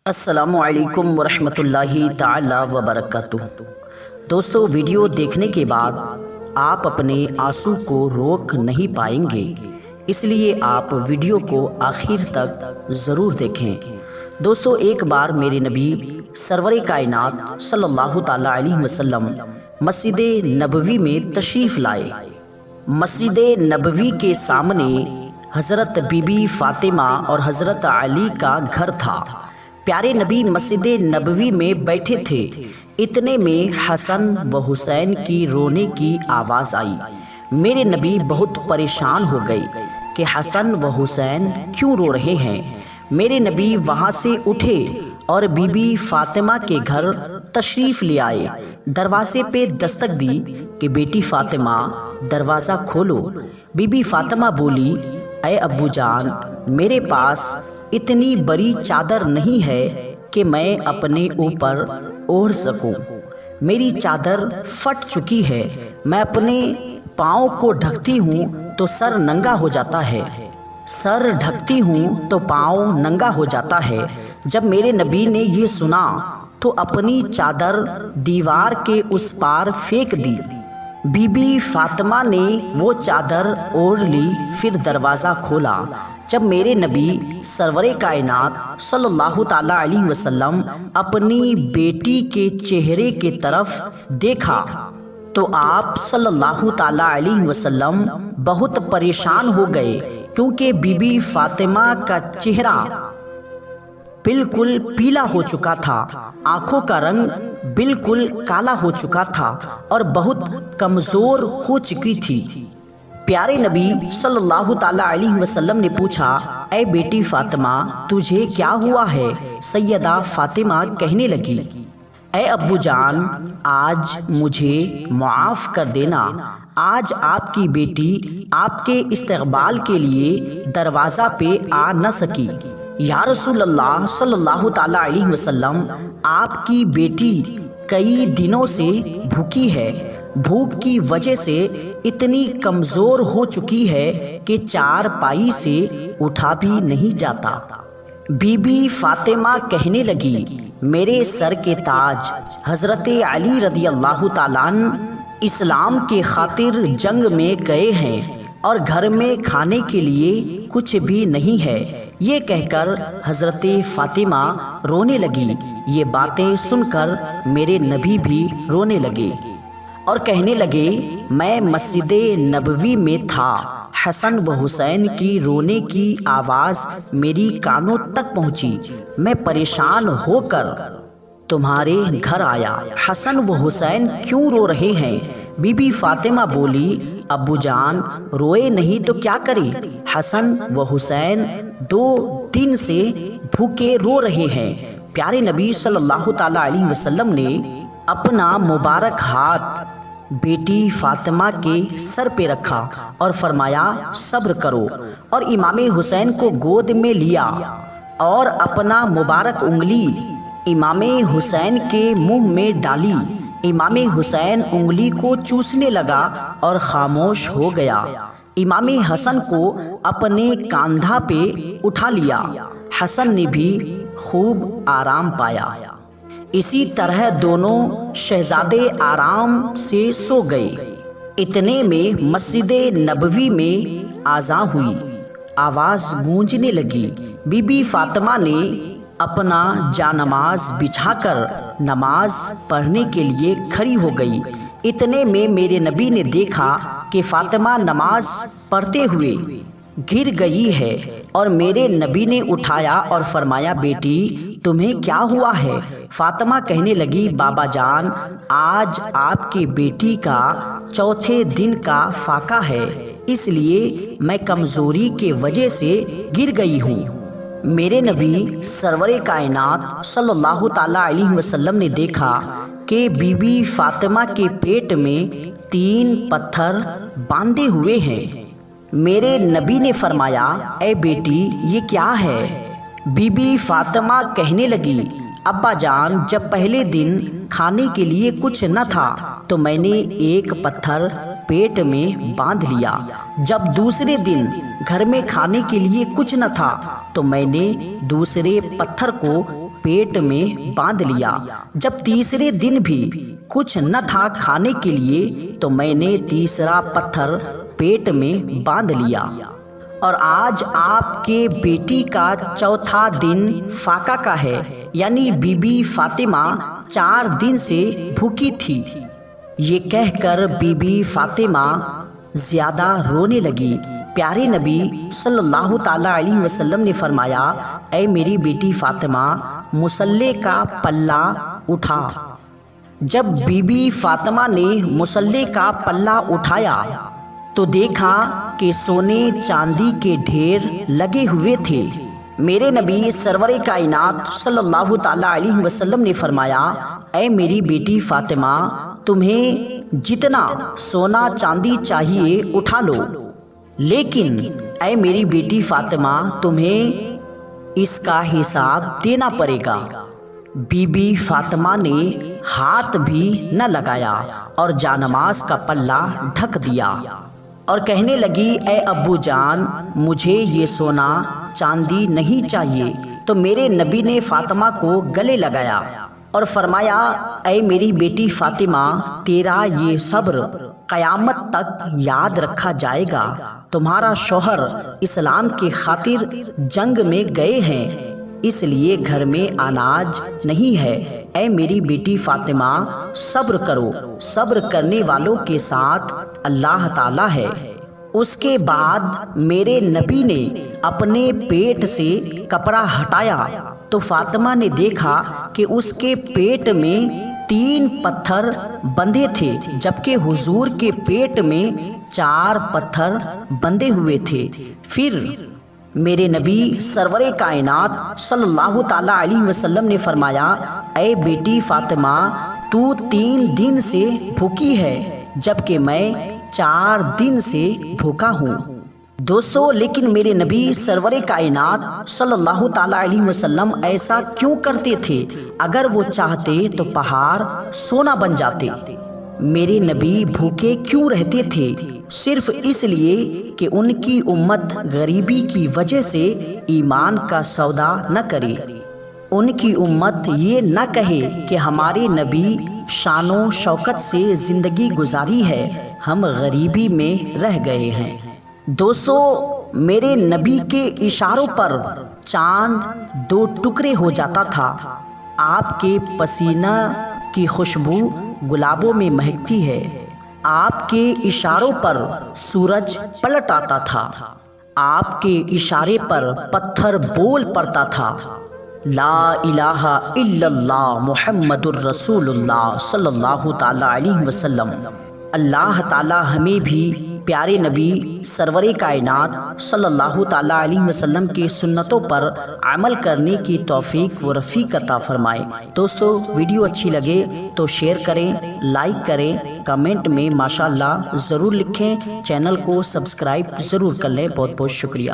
السلام علیکم ورحمۃ اللہ تعالی وبرکاتہ۔ دوستو، ویڈیو دیکھنے کے بعد آپ اپنے آنسو کو روک نہیں پائیں گے، اس لیے آپ ویڈیو کو آخر تک ضرور دیکھیں۔ دوستو، ایک بار میرے نبی سرور کائنات صلی اللہ تعالی علیہ وسلم مسجد نبوی میں تشریف لائے۔ مسجد نبوی کے سامنے حضرت بی بی فاطمہ اور حضرت علی کا گھر تھا۔ پیارے نبی مسجد نبوی میں بیٹھے تھے، اتنے میں حسن و حسین کی رونے کی آواز آئی۔ میرے نبی بہت پریشان ہو گئے کہ حسن و حسین کیوں رو رہے ہیں۔ میرے نبی وہاں سے اٹھے اور بی بی فاطمہ کے گھر تشریف لے آئے۔ دروازے پہ دستک دی کہ بیٹی فاطمہ دروازہ کھولو۔ بی بی فاطمہ بولی، اے ابو جان، میرے پاس اتنی بڑی چادر نہیں ہے کہ میں اپنے اوپر اوڑھ سکوں۔ میری چادر پھٹ چکی ہے، میں اپنے پاؤں کو ڈھکتی ہوں تو سر ننگا ہو جاتا ہے، سر ڈھکتی ہوں تو پاؤں ننگا ہو جاتا ہے۔ جب میرے نبی نے یہ سنا تو اپنی چادر دیوار کے اس پار پھینک دی۔ بی بی فاطمہ نے وہ چادر اوڑھ لی، پھر دروازہ کھولا۔ جب میرے نبی سرور کائنات صلی اللہ تعالی علیہ وسلم اپنی بیٹی کے چہرے کی طرف دیکھا تو آپ صلی اللہ تعالی علیہ وسلم بہت پریشان ہو گئے، کیونکہ بی بی فاطمہ کا چہرہ بالکل پیلا ہو چکا تھا، آنکھوں کا رنگ بالکل کالا ہو چکا تھا اور بہت کمزور ہو چکی تھی۔ پیارے نبی صلی اللہ تعالی علیہ وسلم نے پوچھا، اے بیٹی فاطمہ، تجھے کیا ہوا ہے؟ سیدہ فاطمہ کہنے لگی، اے ابو جان، آج مجھے معاف کر دینا، آج آپ کی بیٹی آپ کے استقبال کے لیے دروازہ پہ آ نہ سکی۔ یا رسول اللہ صلی اللہ تعالی علیہ وسلم، آپ کی بیٹی کئی دنوں سے بھوکی ہے، بھوک کی وجہ سے اتنی کمزور ہو چکی ہے کہ چارپائی سے اٹھا بھی نہیں جاتا۔ بی بی فاطمہ کہنے لگی، میرے سر کے تاج حضرت علی رضی اللہ تعالیٰ عنہ اسلام کے خاطر جنگ میں گئے ہیں اور گھر میں کھانے کے لیے کچھ بھی نہیں ہے، یہ کہہ کر حضرت فاطمہ رونے لگی۔ یہ باتیں سن کر میرے نبی بھی رونے لگے اور کہنے لگے، میں مسجد نبوی میں تھا، حسن و حسین کی رونے کی آواز میری کانوں تک پہنچی، میں پریشان ہو کر تمہارے گھر آیا۔ حسن و حسین کیوں رو رہے ہیں؟ بی بی فاطمہ بولی، ابو جان روئے نہیں تو کیا کرے؟ حسن و حسین 2 دن سے بھوکے رو رہے ہیں۔ پیارے نبی صلی اللہ تعالی علیہ وسلم نے اپنا مبارک ہاتھ بیٹی فاطمہ کے سر پہ رکھا اور فرمایا، صبر کرو، اور امام حسین کو گود میں لیا اور اپنا مبارک انگلی امام حسین کے منہ میں ڈالی۔ امام حسین انگلی کو چوسنے لگا اور خاموش ہو گیا۔ امام حسن کو اپنے کاندھا پہ اٹھا لیا، حسن نے بھی خوب آرام پایا۔ اسی طرح دونوں شہزادے آرام سے سو گئے۔ اتنے میں مسجد نبوی میں اذان ہوئی، آواز گونجنے لگی۔ بی بی فاطمہ نے اپنا جانماز بچھا کر نماز پڑھنے کے لیے کھڑی ہو گئی۔ اتنے میں میرے نبی نے دیکھا کہ فاطمہ نماز پڑھتے ہوئے گر گئی ہے اور میرے نبی نے اٹھایا اور فرمایا، بیٹی تمہیں کیا ہوا ہے؟ فاطمہ کہنے لگی، بابا جان، آج آپ کی بیٹی کا 4تھے دن کا فاقہ ہے، اس لیے میں کمزوری کی وجہ سے گر گئی ہوں۔ میرے نبی سرور کائنات صلی اللہ تعالی علیہ وسلم نے دیکھا کہ بی بی فاطمہ کے پیٹ میں 3 پتھر باندھے ہوئے ہیں۔ میرے نبی نے فرمایا، اے بیٹی یہ کیا ہے؟ بی بی فاطمہ کہنے لگی، ابا جان، جب پہلے دن کھانے کے لیے کچھ نہ تھا تو میں نے ایک پتھر پیٹ میں باندھ لیا۔ جب دوسرے دن گھر میں کھانے کے لیے کچھ نہ تھا تو میں نے دوسرے پتھر کو پیٹ میں باندھ لیا۔ جب تیسرے دن بھی کچھ نہ تھا کھانے کے لیے تو میں نے تیسرا پتھر پیٹ میں باندھ لیا۔ اور آج آپ کے بیٹی کا چوتھا دن فاقہ کا ہے، یعنی بی بی فاطمہ 4 دن سے بھوکی تھی۔ یہ کہہ کر بی بی فاطمہ زیادہ رونے لگی۔ پیارے نبی صلی اللہ تعالیٰ علیہ وسلم نے فرمایا، اے میری بیٹی فاطمہ، مصلے کا پلہ اٹھا۔ جب بی بی فاطمہ نے مصلے کا پلہ اٹھایا تو دیکھا کہ سونے چاندی کے ڈھیر لگے ہوئے تھے۔ میرے نبی سرور کائنات صلی اللہ تعالیٰ علیہ وسلم نے فرمایا، اے میری بیٹی فاطمہ، تمہیں جتنا سونا چاندی چاہیے اٹھا لو، لیکن اے میری بیٹی فاطمہ، تمہیں اس کا حساب دینا پڑے گا۔ بی بی فاطمہ نے ہاتھ بھی نہ لگایا اور جانماز کا پلہ ڈھک دیا اور کہنے لگی، اے ابو جان، مجھے یہ سونا چاندی نہیں چاہیے۔ تو میرے نبی نے فاطمہ کو گلے لگایا اور فرمایا، اے میری بیٹی فاطمہ، تیرا یہ صبر قیامت تک یاد رکھا جائے گا۔ تمہارا شوہر اسلام کی خاطر جنگ میں گئے ہیں، اس لیے گھر میں اناج نہیں ہے۔ اے میری بیٹی فاطمہ، صبر کرو، صبر کرنے والوں کے ساتھ اللہ تعالیٰ ہے۔ اس کے بعد میرے نبی نے اپنے پیٹ سے کپڑا ہٹایا تو فاطمہ نے دیکھا کہ اس کے پیٹ میں 3 پتھر بندھے تھے، جبکہ حضور کے پیٹ میں 4 پتھر بندھے ہوئے تھے۔ پھر میرے نبی سرور کائنات صلی اللہ تعالیٰ علیہ وسلم نے فرمایا، اے بیٹی فاطمہ، تو 3 دن سے بھوکی ہے، جبکہ میں 4 دن سے بھوکا ہوں۔ دوستو، لیکن میرے نبی سرور کائنات صلی اللہ تعالیٰ علیہ وسلم ایسا کیوں کرتے تھے؟ اگر وہ چاہتے تو پہاڑ سونا بن جاتے۔ میرے نبی بھوکے کیوں رہتے تھے؟ صرف اس لیے کہ ان کی امت غریبی کی وجہ سے ایمان کا سودا نہ کرے۔ ان کی امت یہ نہ کہے کہ ہمارے نبی شان و شوکت سے زندگی گزاری ہے، ہم غریبی میں رہ گئے ہیں۔ دوستو، میرے نبی کے اشاروں پر چاند 2 ٹکڑے ہو جاتا تھا۔ آپ کے پسینہ کی خوشبو گلابوں میں مہکتی ہے۔ آپ کے اشاروں پر سورج پلٹ آتا تھا۔ آپ کے اشارے پر پتھر بول پڑتا تھا، لا الہ الا اللہ محمد الرسول اللہ صلی اللہ تعالیٰ علیہ وسلم۔ اللہ تعالیٰ ہمیں بھی پیارے نبی سرور کائنات صلی اللہ تعالیٰ علیہ وسلم کی سنتوں پر عمل کرنے کی توفیق و رفیق عطا فرمائے۔ دوستو، ویڈیو اچھی لگے تو شیئر کریں، لائک کریں، کمنٹ میں ماشاءاللہ ضرور لکھیں، چینل کو سبسکرائب ضرور کر لیں۔ بہت بہت شکریہ۔